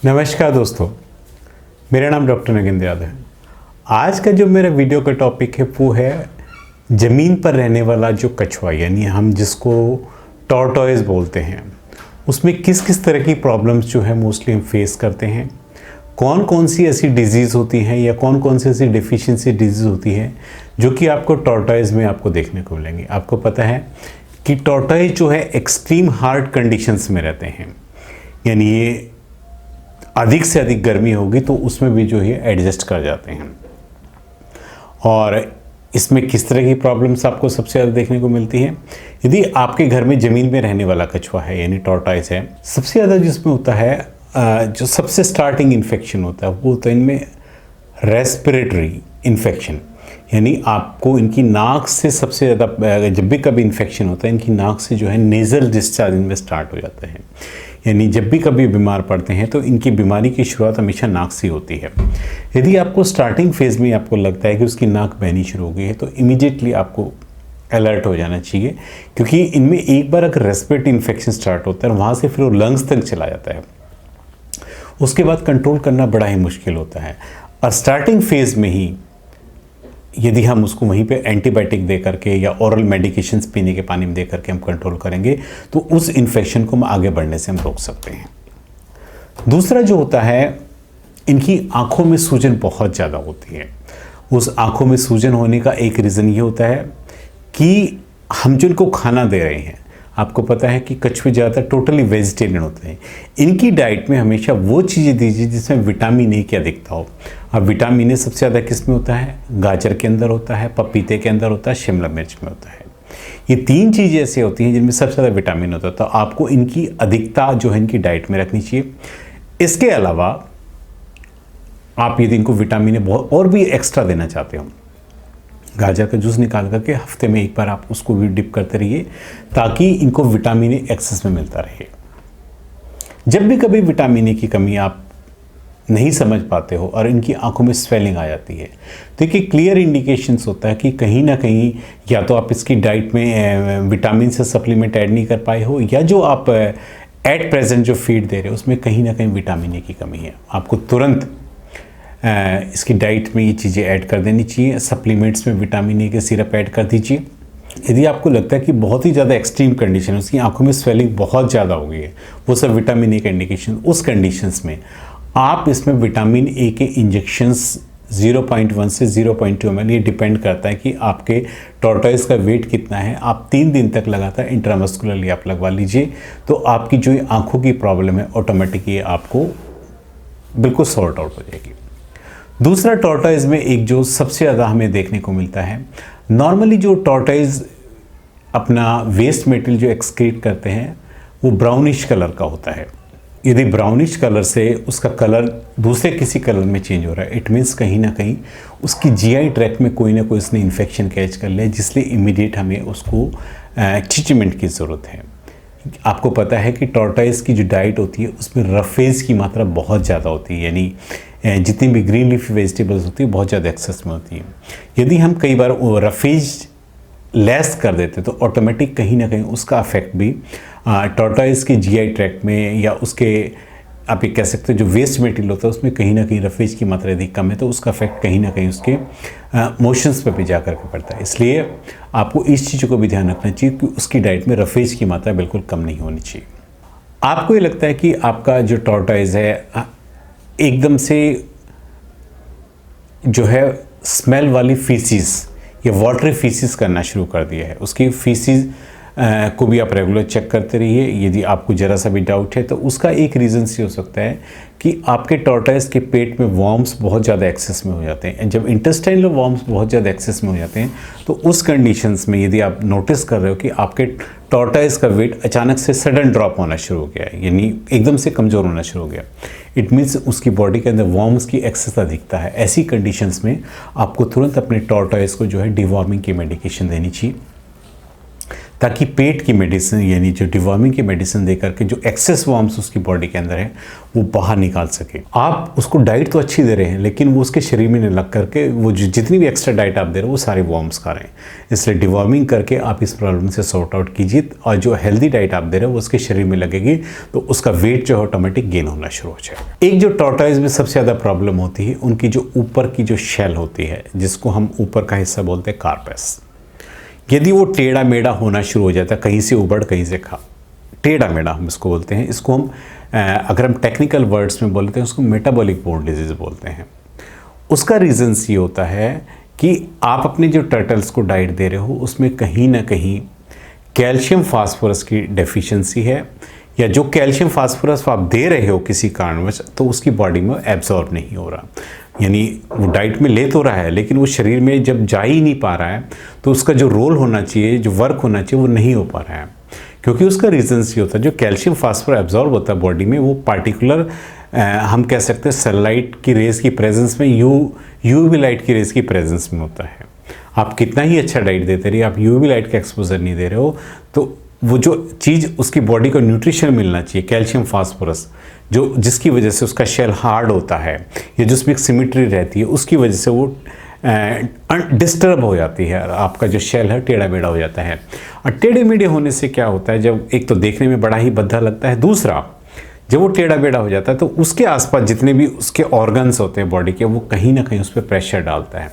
नमस्कार दोस्तों, मेरा नाम डॉक्टर नगेंद्र यादव है। आज का जो मेरा वीडियो का टॉपिक है वो है ज़मीन पर रहने वाला जो कछुआ, यानी हम जिसको टॉर्टोइज बोलते हैं, उसमें किस किस तरह की प्रॉब्लम्स जो है मोस्टली हम फेस करते हैं। कौन कौन सी ऐसी डिजीज़ होती हैं या कौन कौन सी ऐसी डिफिशिएंसी डिजीज़ होती है जो कि आपको टॉर्टोइज में आपको देखने को मिलेंगे। आपको पता है कि टॉर्टोइज जो है एक्सट्रीम हार्ड कंडीशंस में रहते हैं, यानी ये अधिक से अधिक गर्मी होगी तो उसमें भी जो है एडजस्ट कर जाते हैं। और इसमें किस तरह की प्रॉब्लम्स आपको सबसे ज़्यादा देखने को मिलती है, यदि आपके घर में ज़मीन में रहने वाला कछुआ है यानी टॉर्टोइज है, सबसे ज़्यादा जिसमें होता है जो सबसे स्टार्टिंग इन्फेक्शन होता है वो होता है इनमें रेस्पिरेटरी इन्फेक्शन, यानी आपको इनकी नाक से सबसे ज़्यादा जब भी कभी इन्फेक्शन होता है इनकी नाक से जो है नेज़ल डिस्चार्ज इनमें स्टार्ट हो जाता है। यानी जब भी कभी बीमार पड़ते हैं तो इनकी बीमारी की शुरुआत हमेशा नाक से होती है। यदि आपको स्टार्टिंग फेज़ में आपको लगता है कि उसकी नाक बहनी शुरू हो गई है तो इमीडिएटली आपको अलर्ट हो जाना चाहिए, क्योंकि इनमें एक बार अगर रेस्पिरेटरी इन्फेक्शन स्टार्ट होता है वहाँ से फिर वो लंग्स तक चला जाता है, उसके बाद कंट्रोल करना बड़ा ही मुश्किल होता है। और स्टार्टिंग फेज़ में ही यदि हम उसको वहीं पे एंटीबायोटिक दे करके या ओरल मेडिकेशंस पीने के पानी में दे करके हम कंट्रोल करेंगे तो उस इन्फेक्शन को हम आगे बढ़ने से हम रोक सकते हैं। दूसरा जो होता है, इनकी आंखों में सूजन बहुत ज़्यादा होती है। उस आंखों में सूजन होने का एक रीज़न ये होता है कि हम जो इनको खाना दे रहे हैं, आपको पता है कि कछुए ज़्यादातर टोटली वेजिटेरियन होते हैं। इनकी डाइट में हमेशा वो चीज़ें दीजिए जिसमें विटामिन ए की अधिकता हो। अब विटामिन ए सबसे ज़्यादा किस में होता है? गाजर के अंदर होता है, पपीते के अंदर होता है, शिमला मिर्च में होता है। ये तीन चीज़ें ऐसी होती हैं जिनमें सबसे ज़्यादा विटामिन होता है, तो आपको इनकी अधिकता जो है इनकी डाइट में रखनी चाहिए। इसके अलावा आप यदि इनको विटामिन ए बहुत और भी एक्स्ट्रा देना चाहते हो, गाजर का जूस निकाल करके हफ्ते में एक बार आप उसको भी डिप करते रहिए ताकि इनको विटामिन ए एक्सेस में मिलता रहे। जब भी कभी विटामिन ए की कमी आप नहीं समझ पाते हो और इनकी आंखों में स्वेलिंग आ जाती है तो एक क्लियर इंडिकेशंस होता है कि कहीं ना कहीं या तो आप इसकी डाइट में विटामिन से सप्लीमेंट ऐड नहीं कर पाए हो, या जो आप एट प्रेजेंट जो फीड दे रहे हो उसमें कहीं ना कहीं विटामिन ए की कमी है। आपको तुरंत इसकी डाइट में ये चीज़ें ऐड कर देनी चाहिए। सप्लीमेंट्स में विटामिन ए के सिरप ऐड कर दीजिए। यदि आपको लगता है कि बहुत ही ज़्यादा एक्सट्रीम कंडीशन है, उसकी आंखों में स्वेलिंग बहुत ज़्यादा हो गई है, वो सब विटामिन ए का इंडिकेशन, उस कंडीशंस में आप इसमें विटामिन ए के इंजेक्शंस 0.1 से 0.2 ml, ये डिपेंड करता है कि आपके टॉर्टोइज का वेट कितना है। आप 3 दिन तक लगातार इंट्रामस्कुलरली आप लगवा लीजिए तो आपकी जो आंखों की प्रॉब्लम है ऑटोमेटिकली आपको बिल्कुल सॉर्ट आउट हो जाएगी। दूसरा, टॉर्टोइज में एक जो सबसे ज़्यादा हमें देखने को मिलता है, नॉर्मली जो टॉर्टोइज अपना वेस्ट मटेरियल जो एक्सक्रीट करते हैं वो ब्राउनिश कलर का होता है। यदि ब्राउनिश कलर से उसका कलर दूसरे किसी कलर में चेंज हो रहा है, इट मीन्स कहीं ना कहीं उसकी जीआई ट्रैक्ट में कोई ना कोई उसने इन्फेक्शन कैच कर लिया, जिसलिए इमीडिएट हमें उसको ट्रीटमेंट की ज़रूरत है। आपको पता है कि टॉर्टोइज की जो डाइट होती है उसमें रफेज की मात्रा बहुत ज़्यादा होती है, यानी जितनी भी ग्रीन लीफी वेजिटेबल्स होती है बहुत ज़्यादा एक्सेस में होती है। यदि हम कई बार वो रफेज लेस कर देते तो ऑटोमेटिक कहीं ना कहीं उसका अफेक्ट भी टॉर्टोइज के जीआई ट्रैक्ट में या उसके आप ये कह सकते हो जो वेस्ट मटेरियल होता है उसमें कहीं ना कहीं रफेज की मात्रा यदि कम है तो उसका अफेक्ट कहीं ना कहीं उसके मोशंस पर भी जा कर के पड़ता है। इसलिए आपको इस चीज़ को भी ध्यान रखना चाहिए कि उसकी डाइट में रफेज की मात्रा बिल्कुल कम नहीं होनी चाहिए। आपको ये लगता है कि आपका जो टॉर्टोइज है एकदम से जो है स्मेल वाली फीसिस या वाटरी फीसिस करना शुरू कर दिया है, उसकी फीसिस को भी आप रेगुलर चेक करते रहिए। यदि आपको ज़रा सा भी डाउट है तो उसका एक रीज़न से हो सकता है कि आपके टॉर्टोइज के पेट में वॉर्म्स बहुत ज़्यादा एक्सेस में हो जाते हैं। जब इंटेस्टाइनल वॉर्म्स बहुत ज़्यादा एक्सेस में हो जाते हैं तो उस कंडीशंस में यदि आप नोटिस कर रहे हो कि आपके टॉर्टोइज का वेट अचानक से सडन ड्रॉप होना शुरू हो गया है, यानी एकदम से कमज़ोर होना शुरू हो गया, इट मीन्स उसकी बॉडी के अंदर वॉर्म्स की एक्सेस अधिकता है। ऐसी कंडीशंस में आपको तुरंत अपने टॉर्टोइज को जो है डिवॉर्मिंग की मेडिकेशन देनी चाहिए ताकि पेट की मेडिसिन यानी जो डिवॉर्मिंग की मेडिसिन दे करके जो एक्सेस वॉर्म्स उसकी बॉडी के अंदर है वो बाहर निकाल सके। आप उसको डाइट तो अच्छी दे रहे हैं लेकिन वो उसके शरीर में नहीं लग करके वो जितनी भी एक्स्ट्रा डाइट आप दे रहे हो वो सारे वॉर्म्स खा रहे हैं। इसलिए डिवॉर्मिंग करके आप इस प्रॉब्लम से सॉर्ट आउट कीजिए और जो हेल्दी डाइट आप दे रहे हो वो उसके शरीर में लगेगी तो उसका वेट जो है ऑटोमेटिक गेन होना शुरू हो जाएगा। एक जो टॉर्टॉइज में सबसे ज़्यादा प्रॉब्लम होती है उनकी जो ऊपर की जो शेल होती है जिसको हम ऊपर का हिस्सा बोलते हैं कार्पस, यदि वो टेढ़ा मेढ़ा होना शुरू हो जाता है, कहीं से उबड़ कहीं से खा, टेढ़ा मेढ़ा हम इसको बोलते हैं। इसको हम अगर हम टेक्निकल वर्ड्स में बोलते हैं उसको मेटाबॉलिक बोन डिजीज़ बोलते हैं। उसका रीज़न्स ये होता है कि आप अपने जो टर्टल्स को डाइट दे रहे हो उसमें कहीं ना कहीं कैल्शियम फास्फोरस की डेफिशिएंसी है, या जो कैल्शियम फास्फोरस आप दे रहे हो किसी कारणवश तो उसकी बॉडी में एब्जॉर्ब नहीं हो रहा, यानी वो डाइट में ले तो रहा है लेकिन वो शरीर में जब जा ही नहीं पा रहा है तो उसका जो रोल होना चाहिए, जो वर्क होना चाहिए वो नहीं हो पा रहा है। क्योंकि उसका रीज़न्स ये होता है जो कैल्शियम फास्फोरस एब्जॉर्ब होता है बॉडी में वो पार्टिकुलर हम कह सकते हैं सनलाइट की रेज की प्रेजेंस में, यूवी लाइट की रेज की प्रेजेंस में होता है। आप कितना ही अच्छा डाइट देते रहिए, आप यूवी लाइट का एक्सपोजर नहीं दे रहे हो तो वो जो चीज़ उसकी बॉडी को न्यूट्रिशन मिलना चाहिए कैल्शियम फास्फोरस, जो जिसकी वजह से उसका शेल हार्ड होता है या जिसमें एक सिमेट्री रहती है उसकी वजह से वो डिस्टर्ब हो जाती है, आपका जो शेल है टेढ़ा मेढ़ा हो जाता है। और टेढ़े मेढ़े होने से क्या होता है, जब एक तो देखने में बड़ा ही भद्दा लगता है, दूसरा जब वो टेढ़ा मेढ़ा हो जाता है तो उसके आसपास जितने भी उसके ऑर्गन्स होते हैं बॉडी के वो कहीं ना कहीं उस पर प्रेशर डालता है।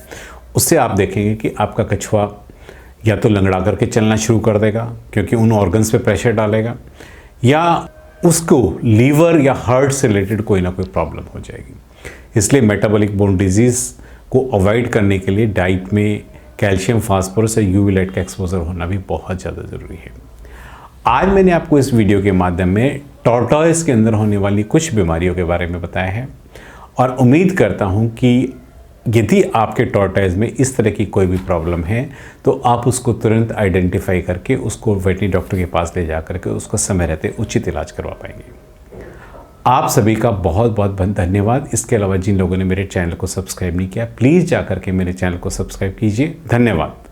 उससे आप देखेंगे कि आपका कछुआ या तो लंगड़ा करके चलना शुरू कर देगा क्योंकि उन ऑर्गन्स पे प्रेशर डालेगा, या उसको लीवर या हार्ट से रिलेटेड कोई ना कोई प्रॉब्लम हो जाएगी। इसलिए मेटाबॉलिक बोन डिजीज़ को अवॉइड करने के लिए डाइट में कैल्शियम फास्फोरस और यूवी लाइट का एक्सपोजर होना भी बहुत ज़्यादा ज़रूरी है। आज मैंने आपको इस वीडियो के माध्यम में टॉर्टॉइस के अंदर होने वाली कुछ बीमारियों के बारे में बताया है और उम्मीद करता हूँ कि यदि आपके टॉर्टॉइस में इस तरह की कोई भी प्रॉब्लम है तो आप उसको तुरंत आइडेंटिफाई करके उसको वेटरनरी डॉक्टर के पास ले जा करके उसका समय रहते उचित इलाज करवा पाएंगे। आप सभी का बहुत बहुत धन्यवाद। इसके अलावा जिन लोगों ने मेरे चैनल को सब्सक्राइब नहीं किया प्लीज़ जा करके मेरे चैनल को सब्सक्राइब कीजिए। धन्यवाद।